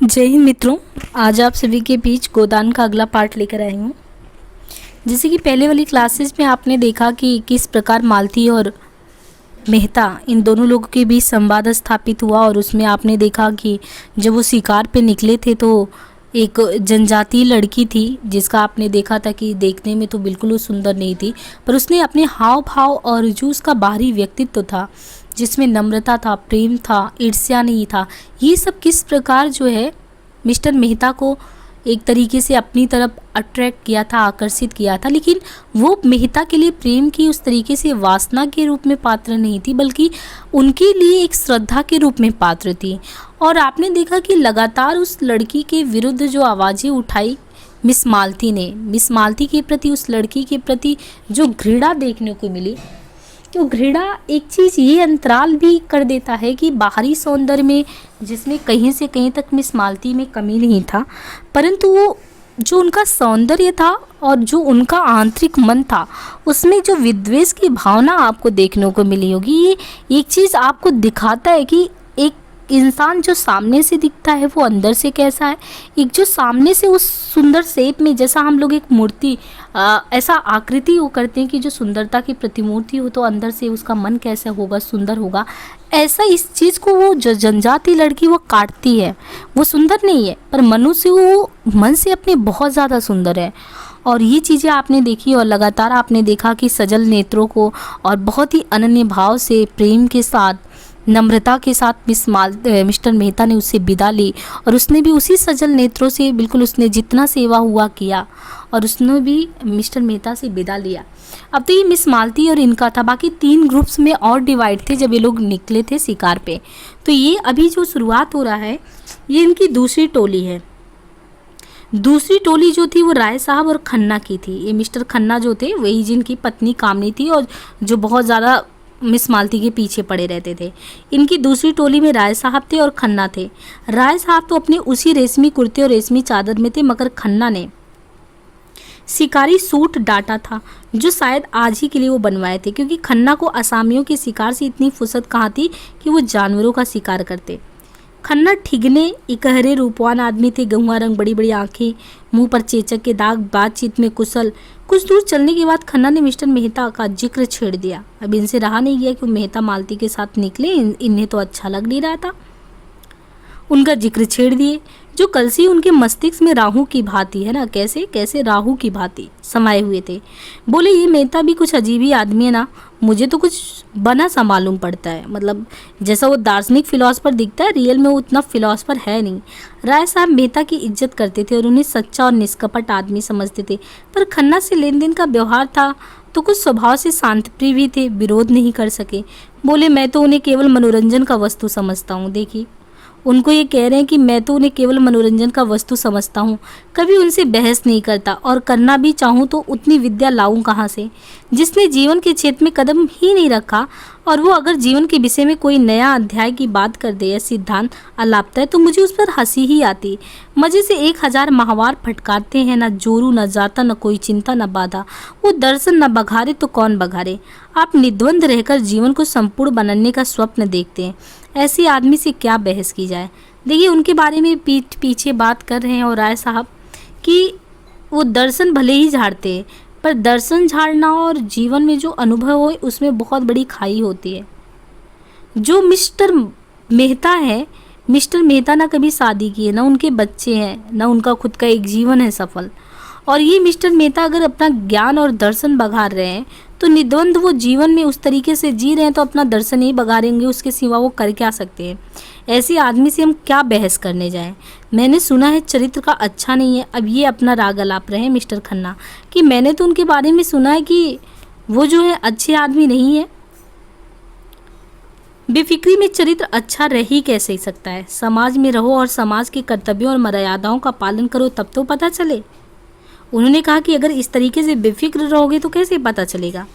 जय हिंद मित्रों। आज आप सभी के बीच गोदान का अगला पार्ट लेकर आई हूँ। जैसे कि पहले वाली क्लासेस में आपने देखा कि किस प्रकार मालती और मेहता इन दोनों लोगों के बीच संवाद स्थापित हुआ, और उसमें आपने देखा कि जब वो शिकार पे निकले थे तो एक जनजातीय लड़की थी जिसका आपने देखा था कि देखने में तो बिल्कुल वो सुंदर नहीं थी, पर उसने अपने हाव भाव और जो उसका बाहरी व्यक्तित्व था जिसमें नम्रता था, प्रेम था, ईर्ष्या नहीं था, ये सब किस प्रकार जो है मिस्टर मेहता को एक तरीके से अपनी तरफ अट्रैक्ट किया था, आकर्षित किया था। लेकिन वो मेहता के लिए प्रेम की उस तरीके से वासना के रूप में पात्र नहीं थी, बल्कि उनके लिए एक श्रद्धा के रूप में पात्र थी। और आपने देखा कि लगातार उस लड़की के विरुद्ध जो आवाज़ें उठाई मिस मालती ने, मिस मालती के प्रति, उस लड़की के प्रति जो घृणा देखने को मिली, तो घृणा एक चीज़ ये अंतराल भी कर देता है कि बाहरी सौंदर्य में जिसमें कहीं से कहीं तक मिस मालती में कमी नहीं था, परंतु वो जो उनका सौंदर्य था और जो उनका आंतरिक मन था उसमें जो विद्वेष की भावना आपको देखने को मिली होगी। ये एक चीज़ आपको दिखाता है कि एक इंसान जो सामने से दिखता है वो अंदर से कैसा है। एक जो सामने से उस सुंदर शेप में, जैसा हम लोग एक मूर्ति ऐसा आकृति वो करते हैं कि जो सुंदरता की प्रतिमूर्ति हो, तो अंदर से उसका मन कैसा होगा, सुंदर होगा। ऐसा इस चीज़ को वो जो जनजाति लड़की वो काटती है, वो सुंदर नहीं है पर मनुष्य वो मन से अपने बहुत ज़्यादा सुंदर है। और ये चीज़ें आपने देखी और लगातार आपने देखा कि सजल नेत्रों को और बहुत ही अनन्य भाव से, प्रेम के साथ, नम्रता के साथ मिस्टर मेहता ने उससे विदा ली, और उसने भी उसी सजल नेत्रों से बिल्कुल उसने जितना सेवा हुआ किया और उसने भी मिस्टर मेहता से विदा लिया। अब तो ये मिस मालती और इनका था, बाकी 3 ग्रुप्स में और डिवाइड थे जब ये लोग निकले थे शिकार पे। तो ये अभी जो शुरुआत हो रहा है ये इनकी दूसरी टोली है। दूसरी टोली जो थी वो राय साहब और खन्ना की थी। ये मिस्टर खन्ना जो थे वही जिनकी पत्नी कामनी थी और जो बहुत ज़्यादा मिस मालती के पीछे पड़े रहते थे। इनकी दूसरी टोली में राय साहब थे और खन्ना थे। राय साहब तो अपने उसी रेशमी कुर्ते और रेशमी चादर में थे, मगर खन्ना ने शिकारी सूट डाटा था जो शायद आज ही के लिए वो बनवाए थे, क्योंकि खन्ना को असामियों के शिकार से इतनी फुर्सत कहाँ थी कि वो जानवरों का शिकार करते। खन्ना ठिगने इकहरे रूपवान आदमी थे, गहुआ रंग, बड़ी बड़ी आंखें, मुंह पर चेचक के दाग, बातचीत में कुशल। कुछ दूर चलने के बाद खन्ना ने मिस्टर मेहता का जिक्र छेड़ दिया। अब इनसे रहा नहीं गया कि वो मेहता मालती के साथ निकले, इन्हें तो अच्छा लग नहीं रहा था। उनका जिक्र छेड़ दिए। जो कलसी उनके मस्तिष्क में राहु की भांति है ना, कैसे कैसे राहु की भांति समाये हुए थे। बोले ये मेहता भी कुछ अजीब ही आदमी है ना, मुझे तो कुछ बना सा मालूम पड़ता है। मतलब जैसा वो दार्शनिक फिलोसफर दिखता है, रियल में वो उतना फिलोसफर है नहीं। राय साहब मेहता की इज्जत करते थे और उन्हें सच्चा और निष्कपट आदमी समझते थे, पर खन्ना से लेन देन का व्यवहार था तो कुछ स्वभाव से शांतप्रिय भी थे, विरोध नहीं कर सके। बोले मैं तो उन्हें केवल मनोरंजन का वस्तु समझता हूँ। देखिए उनको ये कह रहे हैं कि मैं तो उन्हें केवल मनोरंजन का वस्तु समझता हूँ, कभी उनसे बहस नहीं करता, और करना भी चाहूँ तो उतनी विद्या लाऊं कहाँ से, जिसने जीवन के क्षेत्र में कदम ही नहीं रखा। और वो अगर जीवन के विषय में कोई नया अध्याय की बात कर दे या सिद्धांत अलापता है तो मुझे उस पर हंसी ही आती। मजे से 1000 महावार फटकारते हैं, न जोरू न जाता, न कोई चिंता न बाधा। वो दर्शन न बघारे तो कौन बघारे। आप निद्वंद रहकर जीवन को संपूर्ण बनाने का स्वप्न देखते हैं, ऐसे आदमी से क्या बहस की जाए। देखिए उनके बारे में पीछे बात कर रहे हैं और राय साहब कि वो दर्शन भले ही झाड़ते हैं, पर दर्शन झाड़ना और जीवन में जो अनुभव हो उसमें बहुत बड़ी खाई होती है। जो मिस्टर मेहता है, मिस्टर मेहता ना कभी शादी की है, ना उनके बच्चे हैं, ना उनका खुद का एक जीवन है सफल। और ये मिस्टर मेहता अगर अपना ज्ञान और दर्शन बघार रहे हैं तो निद्वंद वो जीवन में उस तरीके से जी रहे हैं, तो अपना दर्शन ही बघारेंगे, उसके सिवा वो कर क्या सकते हैं। ऐसे आदमी से हम क्या बहस करने जाएं। मैंने सुना है चरित्र का अच्छा नहीं है। अब ये अपना राग अलाप रहे हैं मिस्टर खन्ना कि मैंने तो उनके बारे में सुना है कि वो जो है अच्छे आदमी नहीं है। बेफिक्री में चरित्र अच्छा रह ही कैसे सकता है। समाज में रहो और समाज के कर्तव्यों और मर्यादाओं का पालन करो, तब तो पता चले। उन्होंने कहा कि अगर इस तरीके से बेफिक्र रहोगे तो कैसे पता चलेगा।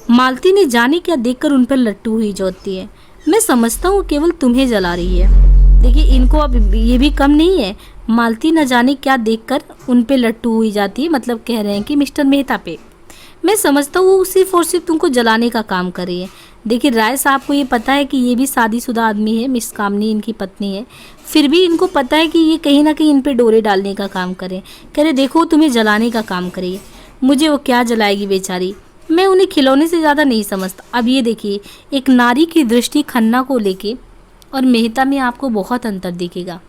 मालती ने जाने क्या देखकर उन पर लट्टू हुई जोतती है। मैं समझता हूँ केवल तुम्हें जला रही है। देखिए इनको अब ये भी कम नहीं है। मालती न जाने क्या देखकर उन पे लट्टू हुई जाती है, मतलब कह रहे हैं कि मिस्टर मेहता पे। मैं समझता हूँ वो सिर्फ और सिर्फ तुमको जलाने का काम कर रही है। देखिए राय साहब को ये पता है कि ये भी शादीशुदा आदमी है, मिस कामनी इनकी पत्नी है, फिर भी इनको पता है कि ये कहीं ना कहीं इन पे डोरे डालने का काम करें। कह रहे देखो तुम्हें जलाने का काम करिए, मुझे वो क्या जलाएगी बेचारी, मैं उन्हें खिलौने से ज़्यादा नहीं समझता। अब ये देखिए एक नारी की दृष्टि खन्ना को लेके और मेहता में आपको बहुत अंतर दिखेगा।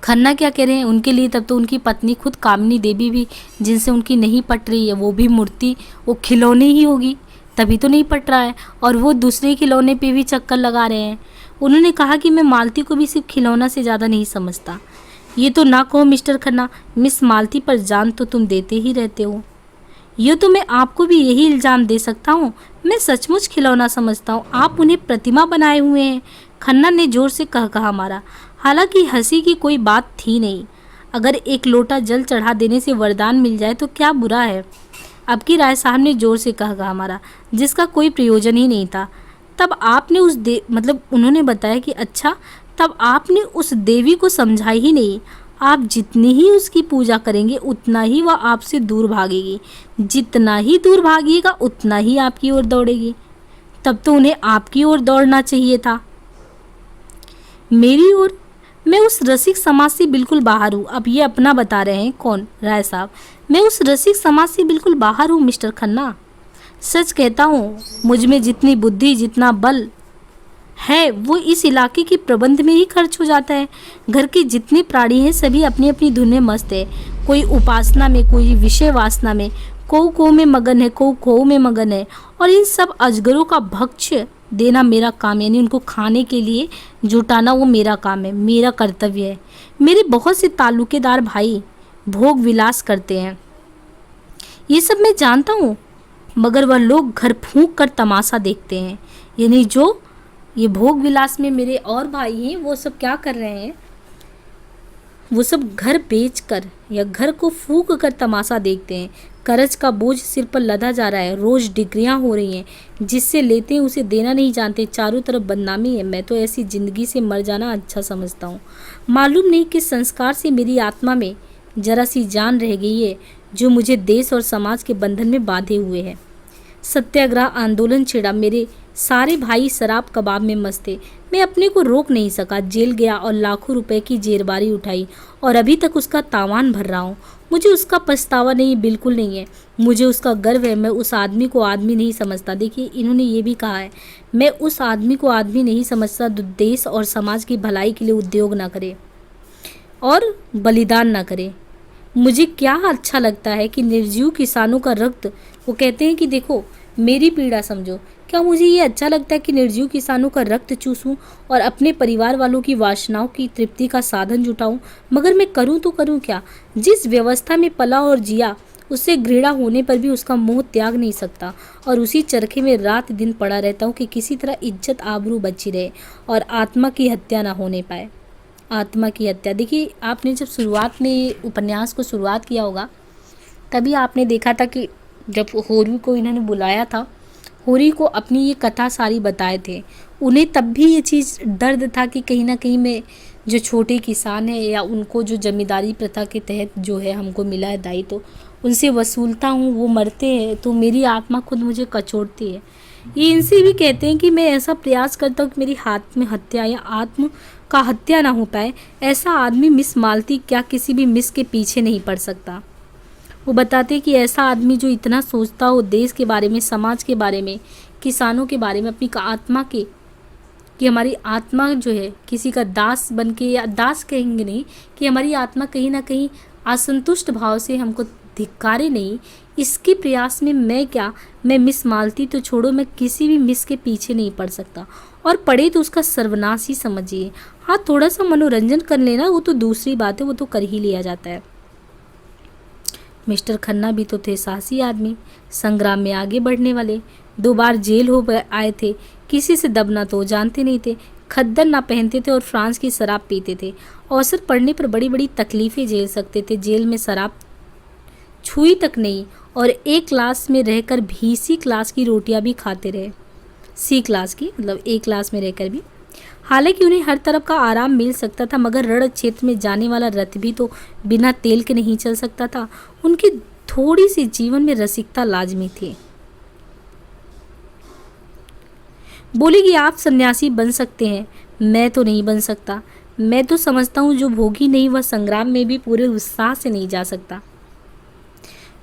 खन्ना क्या कह रहे हैं उनके लिए, तब तो उनकी पत्नी खुद कामिनी देवी भी जिनसे उनकी नहीं पट रही है, वो भी मूर्ति वो खिलौने ही होगी, तभी तो नहीं पट रहा है, और वो दूसरे खिलौने पे भी चक्कर लगा रहे हैं। उन्होंने कहा कि मैं मालती को भी सिर्फ खिलौना से ज़्यादा नहीं समझता। ये तो ना कहो मिस्टर खन्ना, मिस मालती पर जान तो तुम देते ही रहते हो। ये तो मैं आपको भी यही इल्ज़ाम दे सकता हूँ, मैं सचमुच खिलौना समझता हूँ, आप उन्हें प्रतिमा बनाए हुए हैं। खन्ना ने जोर से कहा मारा। हालांकि हंसी की कोई बात थी नहीं। अगर एक लोटा जल चढ़ा देने से वरदान मिल जाए तो क्या बुरा है। अब की राय साहब ने जोर से कहा मारा, जिसका कोई प्रयोजन ही नहीं था। तब आपने उन्होंने बताया कि अच्छा, तब आपने उस देवी को समझा ही नहीं। आप जितनी ही उसकी पूजा करेंगे उतना ही वह आपसे दूर भागेगी, जितना ही दूर भागिएगा उतना ही आपकी ओर दौड़ेगी। तब तो उन्हें आपकी ओर दौड़ना चाहिए था। मेरी ओर? मैं उस रसिक समाज से बिल्कुल बाहर हूँ। अब ये अपना बता रहे हैं कौन? राय साहब। मैं उस रसिक समाज से बिल्कुल बाहर हूँ मिस्टर खन्ना। सच कहता हूँ, मुझ में जितनी बुद्धि जितना बल है वो इस इलाके के प्रबंध में ही खर्च हो जाता है। घर के जितने प्राणी हैं सभी अपनी अपनी धुन में मस्त है। कोई उपासना में, कोई विषय वासना में, को में मगन है, को में मगन है। और इन सब अजगरों का भक्ष्य देना मेरा काम, यानी उनको खाने के लिए जुटाना वो मेरा काम है, मेरा कर्तव्य है। मेरे बहुत से ताल्लुकेदार भाई भोग विलास करते हैं, ये सब मैं जानता हूँ, मगर वह लोग घर फूंक कर तमाशा देखते हैं। यानी जो ये भोग विलास में मेरे और भाई हैं वो सब क्या कर रहे हैं, वो सब घर बेचकर या घर को फूंक कर तमाशा देखते हैं। कर्ज का बोझ सिर पर लदा जा रहा है, रोज डिग्रियां हो रही हैं, जिससे लेते हैं उसे देना नहीं जानते, चारों तरफ बदनामी है। मैं तो ऐसी ज़िंदगी से मर जाना अच्छा समझता हूँ। मालूम नहीं किस संस्कार से मेरी आत्मा में जरा सी जान रह गई है जो मुझे देश और समाज के बंधन में बांधे हुए है। सत्याग्रह आंदोलन छिड़ा, मेरे सारे भाई शराब कबाब में मस्त थे। मैं अपने को रोक नहीं सका, जेल गया और लाखों रुपए की जेरबारी उठाई और अभी तक उसका तावान भर रहा हूँ। मुझे उसका पछतावा नहीं, बिल्कुल नहीं है। मुझे उसका गर्व है। मैं उस आदमी को आदमी नहीं समझता। देखिए इन्होंने ये भी कहा है, मैं उस आदमी को आदमी नहीं समझता जो देश और समाज की भलाई के लिए उद्योग ना करे और बलिदान ना करे। मुझे क्या अच्छा लगता है कि निर्जीव किसानों का रक्त, वो कहते हैं कि देखो मेरी पीड़ा समझो, क्या मुझे ये अच्छा लगता है कि निर्जीव किसानों का रक्त चूसूं और अपने परिवार वालों की वासनाओं की तृप्ति का साधन जुटाऊं? मगर मैं करूं तो करूं क्या? जिस व्यवस्था में पला और जिया उससे घृणा होने पर भी उसका मोह त्याग नहीं सकता और उसी चरखे में रात दिन पड़ा रहता हूँ कि किसी तरह इज्जत आबरू बची रहे और आत्मा की हत्या ना होने पाए। आत्मा की हत्या, देखिए आपने जब शुरुआत में उपन्यास को शुरुआत किया होगा तभी आपने देखा था कि जब होरी को इन्होंने बुलाया था, होरी को अपनी ये कथा सारी बताए थे, उन्हें तब भी ये चीज़ दर्द था कि कहीं ना कहीं मैं जो छोटे किसान हैं या उनको जो जमींदारी प्रथा के तहत जो है हमको मिला है दायित्व, उनसे वसूलता हूँ, वो मरते हैं तो मेरी आत्मा खुद मुझे कचोटती है। ये इनसे भी कहते हैं कि मैं ऐसा प्रयास करता हूँ कि मेरी हाथ में हत्या या आत्म का हत्या ना हो पाए। ऐसा आदमी मिस मालती क्या किसी भी मिस के पीछे नहीं पड़ सकता। वो बताते कि ऐसा आदमी जो इतना सोचता हो देश के बारे में, समाज के बारे में, किसानों के बारे में, अपनी आत्मा के, कि हमारी आत्मा जो है किसी का दास बन के, या दास कहेंगे नहीं, कि हमारी आत्मा कहीं ना कहीं असंतुष्ट भाव से हमको धिक्कारे नहीं, इसके प्रयास में मैं मिस मालती तो छोड़ो, मैं किसी भी मिस के पीछे नहीं पड़ सकता, और पड़े तो उसका सर्वनाश ही समझिए। हाँ, थोड़ा सा मनोरंजन कर लेना वो तो दूसरी बात है, वो तो कर ही लिया जाता है। मिस्टर खन्ना भी तो थे साहसी आदमी, संग्राम में आगे बढ़ने वाले, 2 बार जेल हो आए थे, किसी से दबना तो जानते नहीं थे, खद्दर ना पहनते थे और फ्रांस की शराब पीते थे। अवसर पड़ने पर बड़ी बड़ी तकलीफ़ें झेल सकते थे। जेल में शराब छुई तक नहीं और A क्लास में रहकर भी C क्लास की रोटियां भी खाते रहे। C क्लास की मतलब A क्लास में रहकर भी। हालांकि उन्हें हर तरफ का आराम मिल सकता था, मगर रण क्षेत्र में जाने वाला रथ भी तो बिना तेल के नहीं चल सकता था। उनकी थोड़ी सी जीवन में रसिकता लाजमी थी। बोले कि आप सन्यासी बन सकते हैं, मैं तो नहीं बन सकता। मैं तो समझता हूँ जो भोगी नहीं वह संग्राम में भी पूरे उत्साह से नहीं जा सकता।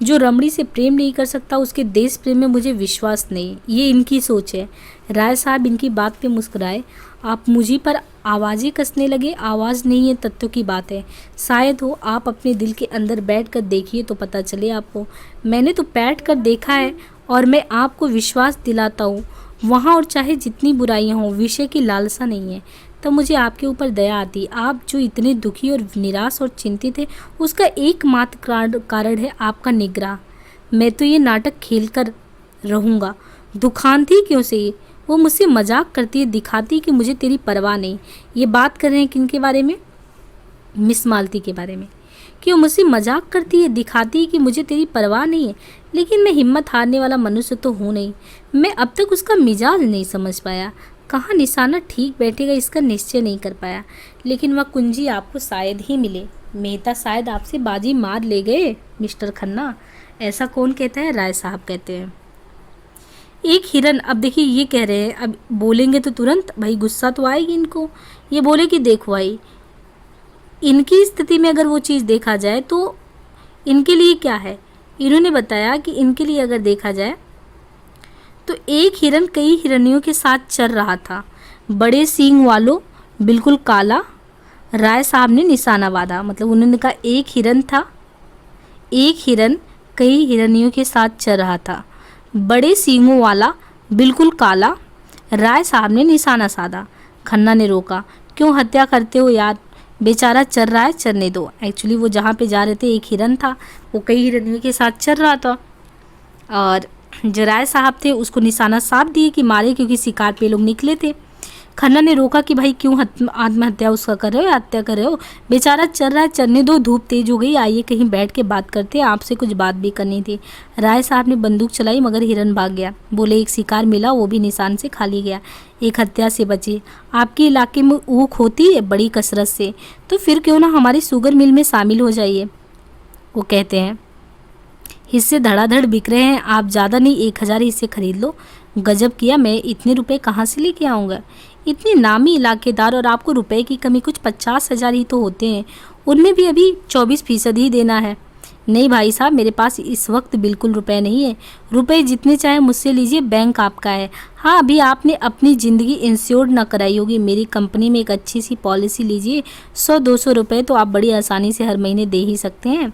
जो रमणी से प्रेम नहीं कर सकता उसके देश प्रेम में मुझे विश्वास नहीं। ये इनकी सोच है। राय साहब इनकी बात पे मुस्कुराए। आप मुझी पर आवाज़ें कसने लगे। आवाज़ नहीं है, तत्व की बात है। शायद हो आप अपने दिल के अंदर बैठ कर देखिए तो पता चले आपको। मैंने तो बैठ कर देखा है और मैं आपको विश्वास दिलाता हूँ वहाँ और चाहे जितनी बुराइयाँ हों विषय की लालसा नहीं है। तब मुझे आपके ऊपर दया आती। आप जो इतने दुखी और निराश और चिंतित हैं उसका एकमात्र कारण है आपका निग्रह। मैं तो ये नाटक खेल कर रहूँगा। दुखांती क्यों से वो मुझसे मजाक करती है, दिखाती कि मुझे तेरी परवाह नहीं। ये बात कर रहे हैं किन के बारे में? मिस मालती के बारे में। कि वो मुझसे मजाक करती है, दिखाती है कि मुझे तेरी परवाह नहीं है। लेकिन मैं हिम्मत हारने वाला मनुष्य तो हूँ नहीं। मैं अब तक उसका मिजाज नहीं समझ पाया। कहाँ निशाना ठीक बैठेगा इसका निश्चय नहीं कर पाया। लेकिन वह कुंजी आपको शायद ही मिले। मेहता शायद आपसे बाजी मार ले गए मिस्टर खन्ना। ऐसा कौन कहता है? राय साहब कहते हैं। एक हिरन, अब देखिए ये कह रहे हैं, अब बोलेंगे तो तुरंत भाई गुस्सा तो आएगी इनको। ये बोले कि देखो भाई, इनकी स्थिति में अगर वो चीज़ देखा जाए तो इनके लिए क्या है। इन्होंने बताया कि इनके लिए अगर देखा जाए तो एक हिरन कई हिरनियों के साथ चल रहा था। बड़े सींग वालों, बिल्कुल काला। राय साहब ने निशाना बांधा। मतलब उन्होंने कहा एक हिरन था, एक हिरन कई हिरनियों के साथ चल रहा था, बड़े सींगों वाला, बिल्कुल काला। राय साहब ने निशाना साधा। खन्ना ने रोका। क्यों हत्या करते हो यार, बेचारा चल रहा है, चरने दो। एक्चुअली वो जहाँ पे जा रहे थे एक हिरन था, वो कई हिरनियों के साथ चल रहा था और जो राय साहब थे उसको निशाना साध दिए कि मारे, क्योंकि शिकार पे लोग निकले थे। खन्ना ने रोका कि भाई क्यों आत्महत्या उसका कर रहे हो, हत्या कर रहे हो, बेचारा चल रहा है, चलने दो, धूप तेज हो गई, आइए कहीं बैठ के बात करते हैं, आपसे कुछ बात भी करनी थी। राय साहब ने बंदूक चलाई मगर हिरन भाग गया। बोले एक शिकार मिला, वो भी निशान से खाली गया, एक हत्या से बची। आपके इलाके में ऊख होती है बड़ी कसरत से, तो फिर क्यों ना हमारी शुगर मिल में शामिल हो जाइए। वो कहते हैं हिस्से धड़ाधड़ बिक रहे हैं, आप ज़्यादा नहीं 1000 हिस्से खरीद लो। गजब किया, मैं इतने रुपए कहाँ से लेके आऊँगा। इतने नामी इलाकेदार और आपको रुपए की कमी, कुछ 50,000 ही तो होते हैं, उनमें भी अभी 24% ही देना है। नहीं भाई साहब, मेरे पास इस वक्त बिल्कुल रुपए नहीं है। रुपए जितने चाहे मुझसे लीजिए, बैंक आपका है। हाँ, अभी आपने अपनी ज़िंदगी इंश्योर्ड ना कराई होगी, मेरी कंपनी में एक अच्छी सी पॉलिसी लीजिए। 100-200 रुपये तो आप बड़ी आसानी से हर महीने दे ही सकते हैं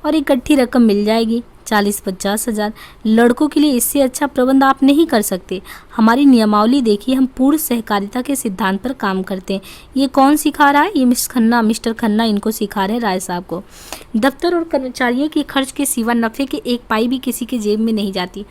और इकट्ठी रकम मिल जाएगी 40-50 हज़ार। लड़कों के लिए इससे अच्छा प्रबंध आप नहीं कर सकते। हमारी नियमावली देखिए, हम पूर्ण सहकारिता के सिद्धांत पर काम करते हैं। ये कौन सिखा रहा है? ये मिस्टर खन्ना इनको सिखा रहे हैं राय साहब को। दफ्तर और कर्मचारियों के खर्च के सिवा नफ़े के एक पाई भी किसी के जेब में नहीं जाती।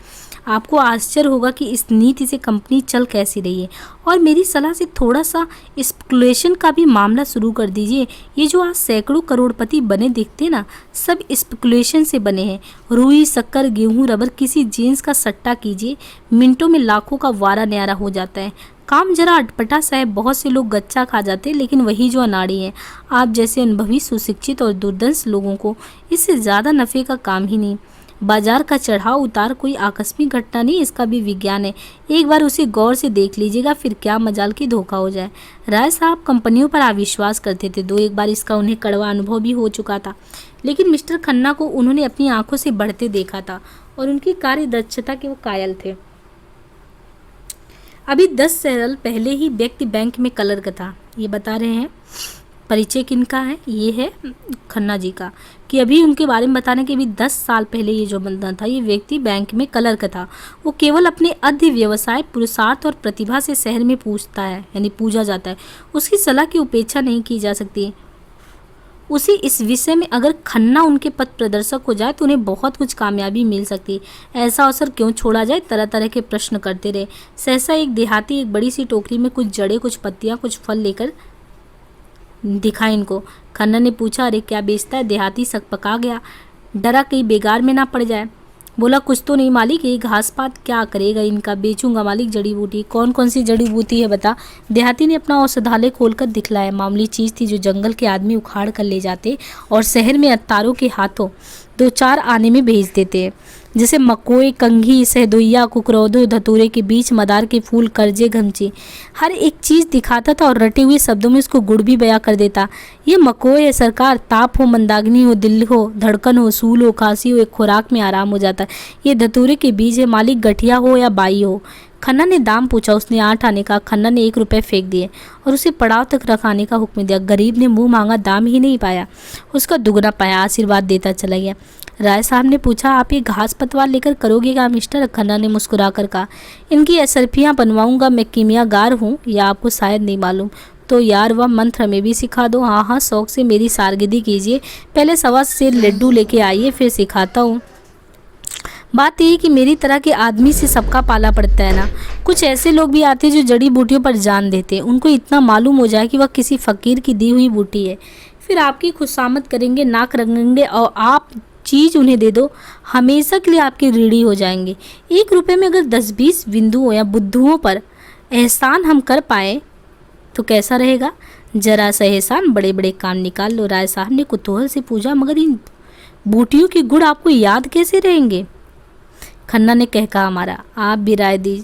आपको आश्चर्य होगा कि इस नीति से कंपनी चल कैसी रही है। और मेरी सलाह से थोड़ा सा स्पेकुलेशन का भी मामला शुरू कर दीजिए। ये जो आज सैकड़ों करोड़पति बने दिखते ना, सब स्पेकुलेशन से बने हैं। रुई, शक्कर, गेहूं, रबर, किसी जीन्स का सट्टा कीजिए, मिनटों में लाखों का वारा न्यारा हो जाता है। काम जरा अटपटा सा है, बहुत से लोग गच्चा खा जाते हैं, लेकिन वही जो अनाड़ी हैं, आप जैसे अनुभवी, सुशिक्षित और दुर्दंश लोगों को इससे ज़्यादा नफ़े का काम ही नहीं। बाजार का चढ़ाव उतार कोई आकस्मिक घटना नहीं, इसका भी विज्ञान है। एक बार उसे गौर से देख लीजिएगा, फिर क्या मजाल की धोखा हो जाए। राय साहब कंपनियों पर अविश्वास करते थे, 2-1 बार इसका उन्हें कड़वा अनुभव भी हो चुका था, लेकिन मिस्टर खन्ना को उन्होंने अपनी आंखों से बढ़ते देखा था और उनकी कार्य दक्षता के वो कायल थे। अभी 10 साल पहले ही व्यक्ति बैंक में क्लर्क था। ये बता रहे हैं परिचय किनका है, ये है खन्ना जी का, कि अभी उनके बारे में बताने के भी 10 साल पहले ये जो बंदा था, ये व्यक्ति बैंक में क्लर्क था। वो केवल अपने अध्य व्यवसाय, पुरुषार्थ और प्रतिभा से शहर में पूछता है, यानी पूजा जाता है। उसकी सलाह की उपेक्षा नहीं की जा सकती। उसी इस विषय में अगर खन्ना उनके पथ प्रदर्शक हो जाए तो उन्हें बहुत कुछ कामयाबी मिल सकती। ऐसा अवसर क्यों छोड़ा जाए? तरह तरह के प्रश्न करते रहे। सहसा एक देहाती एक बड़ी सी टोकरी में कुछ जड़ें, कुछ पत्तियाँ, कुछ फल लेकर दिखा इनको। खन्ना ने पूछा, अरे क्या बेचता है? देहाती सक पका गया, डरा कहीं बेकार में ना पड़ जाए। बोला, कुछ तो नहीं मालिक, ये घास पात क्या करेगा इनका, बेचूंगा मालिक जड़ी बूटी। कौन कौन सी जड़ी बूटी है बता? देहाती ने अपना औषधालय खोलकर दिखलाया। मामूली चीज़ थी जो जंगल के आदमी उखाड़ कर ले जाते और शहर में अत्तारों के हाथों 2-4 आने में भेज देते। जैसे मकोए, कंघी, सहदोइया, कुकरौधो, धतूरे के बीच, मदार के फूल, करजे, घमची, हर एक चीज़ दिखाता था और रटे हुए शब्दों में उसको गुड़ भी बयां कर देता। ये मकोए है सरकार, ताप हो, मंदाग्नि हो, दिल हो, धड़कन हो, सूल हो, खांसी हो, एक खुराक में आराम हो जाता है। ये धतूरे के बीज है, मालिक गठिया हो या बाई हो। खन्ना ने दाम पूछा, उसने 8 आने का। खन्ना ने 1 रुपये फेंक दिए और उसे पड़ाव तक रखाने का हुक्म दिया। गरीब ने मुंह मांगा दाम ही नहीं पाया, उसका दुगना पाया, आशीर्वाद देता चला गया। राय साहब ने पूछा, आप ये घास पतवार लेकर करोगे क्या मिस्टर? खन्ना ने मुस्कुरा कर कहा, इनकी असरफियाँ बनवाऊंगा, मैं कीमियागार हूँ, या आपको शायद नहीं मालूम। तो यार वह मंत्र हमें भी सिखा दो। हाँ हाँ, शौक से मेरी सारगिदी कीजिए, पहले 1.25 सेर लड्डू लेके आइए, फिर सिखाता हूँ। बात यह है कि मेरी तरह के आदमी से सबका पाला पड़ता है ना। कुछ ऐसे लोग भी आते हैं जो जड़ी बूटियों पर जान देते हैं, उनको इतना मालूम हो जाए कि वह किसी फ़कीर की दी हुई बूटी है, फिर आपकी खुशामद करेंगे, नाक रगड़ेंगे और आप चीज़ उन्हें दे दो, हमेशा के लिए आपके ऋणी हो जाएंगे। 1 रुपये में अगर 10-20 बिंदुओं या बुद्धुओं पर एहसान हम कर पाए तो कैसा रहेगा? जरा सा एहसान, बड़े बड़े काम निकाल लो। राय साहब ने कुतूहल से पूछा, मगर इन बूटियों के गुण आपको याद कैसे रहेंगे? खन्ना ने कहा, हमारा आप भी राय दी,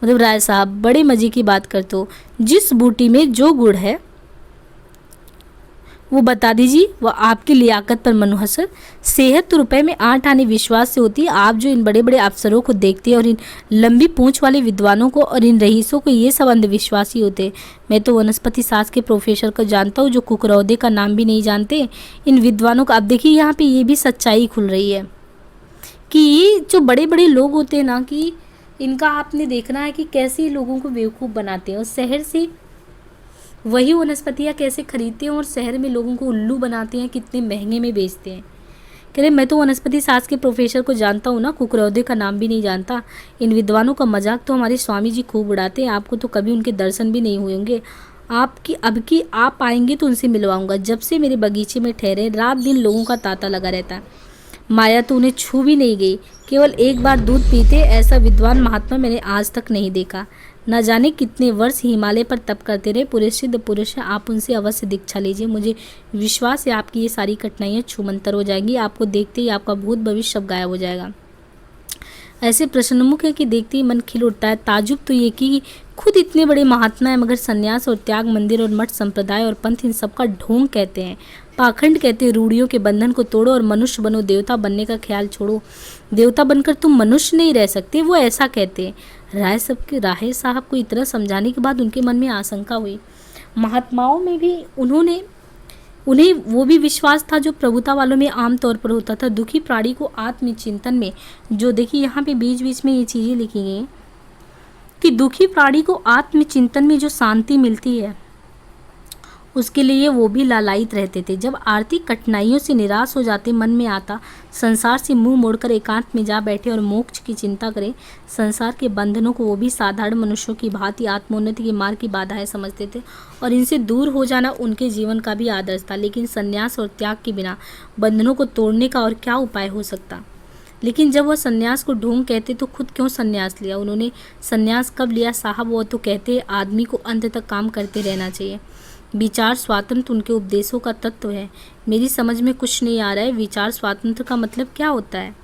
मतलब राय साहब बड़े मज़े की बात करते हो, जिस बूटी में जो गुड़ है वो बता दीजिए, वह आपकी लियाकत पर मुनहसर। सेहत तो रुपए में 8 आने विश्वास से होती है। आप जो इन बड़े बड़े अफसरों को देखते हैं और इन लंबी पूंछ वाले विद्वानों को और इन रईसों को, ये सब अंधविश्वासी होते हैं। मैं तो वनस्पति शास्त्र के प्रोफेसर को जानता हूँ जो कुकरौदे का नाम भी नहीं जानते। इन विद्वानों का अब देखिए यहाँ पे ये भी सच्चाई खुल रही है कि ये जो बड़े बड़े लोग होते हैं ना, कि इनका आपने देखना है कि कैसे लोगों को बेवकूफ़ बनाते हैं और शहर से वही वनस्पतियाँ कैसे खरीदते हैं और शहर में लोगों को उल्लू बनाते हैं, कितने महंगे में बेचते हैं। कह रहे मैं तो वनस्पति शास्त्र के प्रोफेसर को जानता हूँ ना, कुकरौदे का नाम भी नहीं जानता। इन विद्वानों का मजाक तो हमारे स्वामी जी खूब उड़ाते हैं, आपको तो कभी उनके दर्शन भी नहीं हुए होंगे। आपकी अब की आप आएंगे तो उनसे मिलवाऊंगा। जब से मेरे बगीचे में ठहरे रात दिन लोगों का तांता लगा रहता है। माया तो उन्हें छू भी नहीं गई, केवल एक बार दूध पीते, ऐसा विद्वान महात्मा मैंने आज तक नहीं देखा। न जाने कितने वर्ष हिमालय पर तप करते रहे। पूरे सिद्ध पुरुष हैं, आप उनसे अवश्य दीक्षा लीजिए। मुझे विश्वास है आपकी ये सारी कठिनाइयाँ छूमंतर हो जाएंगी। आपको देखते ही आपका भूत भविष्य सब गायब हो जाएगा। ऐसे प्रश्नमुख है कि देखते ही मन खिल उठता है। ताजुब तो ये कि खुद इतने बड़े महात्मा हैं, मगर सन्यास और त्याग, मंदिर और मठ, संप्रदाय और पंथ, इन सबका ढोंग कहते हैं, पाखंड कहते हैं। रूढ़ियों के बंधन को तोड़ो और मनुष्य बनो, देवता बनने का ख्याल छोड़ो। देवता बनकर तुम मनुष्य नहीं रह सकते, वो ऐसा कहते हैं। राय साहब को इतना समझाने के बाद उनके मन में आशंका हुई। महात्माओं में भी उन्हें वो भी विश्वास था जो प्रभुता वालों में आम तौर पर होता था। दुखी प्राणी को आत्मचिंतन में, जो देखिए यहाँ पे बीच बीच में ये चीज़ें लिखी गई हैं कि दुखी प्राणी को आत्मचिंतन में जो शांति मिलती है उसके लिए वो भी लालायित रहते थे। जब आर्थिक कठिनाइयों से निराश हो जाते, मन में आता संसार से मुंह मोड़कर एकांत में जा बैठे और मोक्ष की चिंता करें। संसार के बंधनों को वो भी साधारण मनुष्यों की भांति आत्मोन्नति के मार्ग की बाधाएं समझते थे और इनसे दूर हो जाना उनके जीवन का भी आदर्श था। लेकिन संन्यास और त्याग के बिना बंधनों को तोड़ने का और क्या उपाय हो सकता? लेकिन जब वह संन्यास को ढोंग कहते तो खुद क्यों संन्यास लिया? उन्होंने संन्यास कब लिया साहब? वो तो कहते आदमी को अंत तक काम करते रहना चाहिए। विचार स्वातंत्र उनके उपदेशों का तत्व है। मेरी समझ में कुछ नहीं आ रहा है, विचार स्वातंत्र का मतलब क्या होता है?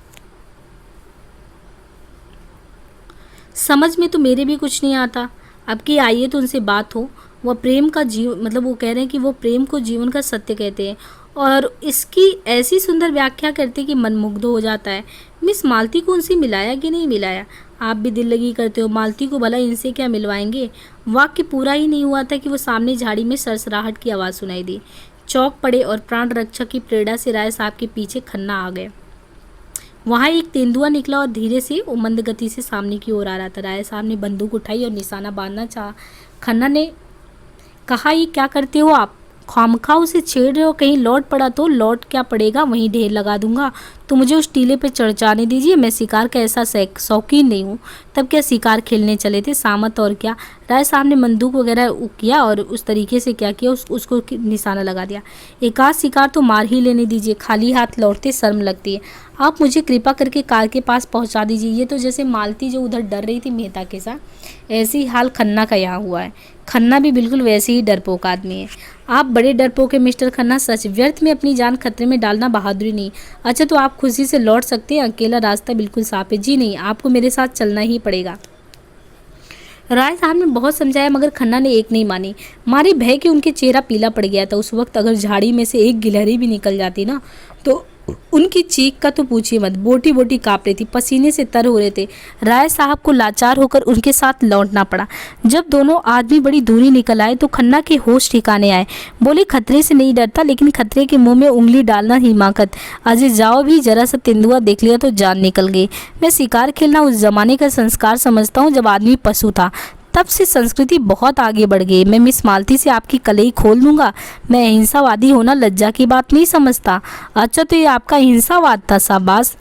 समझ में तो मेरे भी कुछ नहीं आता। अब की आइए तो उनसे बात हो। वह प्रेम का मतलब वो कह रहे हैं कि वो प्रेम को जीवन का सत्य कहते हैं और इसकी ऐसी सुंदर व्याख्या करते कि मन मुग्ध हो जाता है। मिस मालती को उनसे मिलाया कि नहीं मिलाया? आप भी दिल लगी करते हो। मालती को भला इनसे क्या मिलवाएंगे? वाक्य पूरा ही नहीं हुआ था कि वो सामने झाड़ी में सरसराहट की आवाज़ सुनाई दी। चौक पड़े और प्राण रक्षक की प्रेरणा से राय साहब के पीछे खन्ना आ गए। वहाँ एक तेंदुआ निकला और धीरे से वो मंद गति से सामने की ओर आ रहा था। राय साहब ने बंदूक उठाई और निशाना बांधना चाहा। खन्ना ने कहा, ये क्या करते हो आप? खामखा उसे छेड़ रहे हो, कहीं लौट पड़ा तो? लौट क्या पड़ेगा, वहीं ढेर लगा दूंगा। तो मुझे उस टीले पे चढ़ जाने दीजिए। मैं शिकार का ऐसा शौकीन नहीं हूँ। तब क्या शिकार खेलने चले थे सामत, और क्या? राय साहब ने बंदूक वगैरह किया और उस तरीके से क्या किया, उसको निशाना लगा दिया। एक आध शिकार तो मार ही लेने दीजिए, खाली हाथ लौटते शर्म लगती है। आप मुझे कृपा करके कार के पास पहुँचा दीजिए। ये तो जैसे मालती जो उधर डर रही थी मेहता के साथ, ऐसे ही हाल खन्ना का यहाँ हुआ है। खन्ना भी बिल्कुल वैसे ही डरपोक आदमी है। आप बड़े डरपोक है मिस्टर खन्ना, सच। व्यर्थ में अपनी जान खतरे में डालना बहादुरी नहीं। अच्छा तो आप खुशी से लौट सकते हैं, अकेला रास्ता बिल्कुल साफ है। जी नहीं, आपको मेरे साथ चलना ही पड़ेगा। राय साहब ने बहुत समझाया मगर खन्ना ने एक नहीं मानी। मारे भय के उनके चेहरा पीला पड़ गया था। उस वक्त अगर झाड़ी में से एक गिलहरी भी निकल जाती ना तो उनकी चीख का तो पूछिए मत। बोटी बोटी काँप रही थी, पसीने से तर हो रहे थे। राय साहब को लाचार होकर उनके साथ लौटना पड़ा। जब दोनों आदमी बड़ी दूरी निकल आए तो खन्ना के होश ठिकाने आए। बोले, खतरे से नहीं डरता लेकिन खतरे के मुंह में उंगली डालना हिमाकत। अजय जाओ भी, जरा सा तेंदुआ देख लिया तो जान निकल गई। मैं शिकार खेलना उस जमाने का संस्कार समझता हूँ जब आदमी पशु था। तब से संस्कृति बहुत आगे बढ़ गई। मैं मिस मालती से आपकी कलई खोल दूंगा। मैं अहिंसावादी होना लज्जा की बात नहीं समझता। अच्छा तो ये आपका अहिंसावाद था, शाबाश।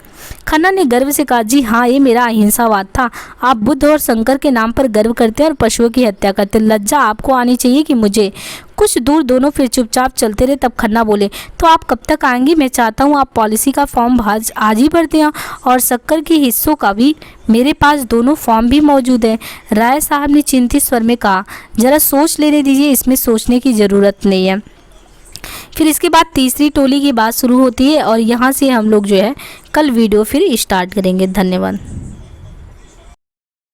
खन्ना ने गर्व से कहा, जी हाँ, ये मेरा अहिंसावाद था। आप बुद्ध और शंकर के नाम पर गर्व करते हैं और पशुओं की हत्या करते। लज्जा आपको आनी चाहिए कि मुझे। कुछ दूर दोनों फिर चुपचाप चलते रहे। तब खन्ना बोले, तो आप कब तक आएंगी? मैं चाहता हूँ आप पॉलिसी का फॉर्म आज ही भर दें और शक्कर के हिस्सों का भी। मेरे पास दोनों फॉर्म भी मौजूद हैं। राय साहब ने चिंतित स्वर में कहा, जरा सोच लेने दीजिए, इसमें सोचने की ज़रूरत नहीं है। फिर इसके बाद तीसरी टोली की बात शुरू होती है और यहाँ से हम लोग जो है कल वीडियो फिर स्टार्ट करेंगे। धन्यवाद।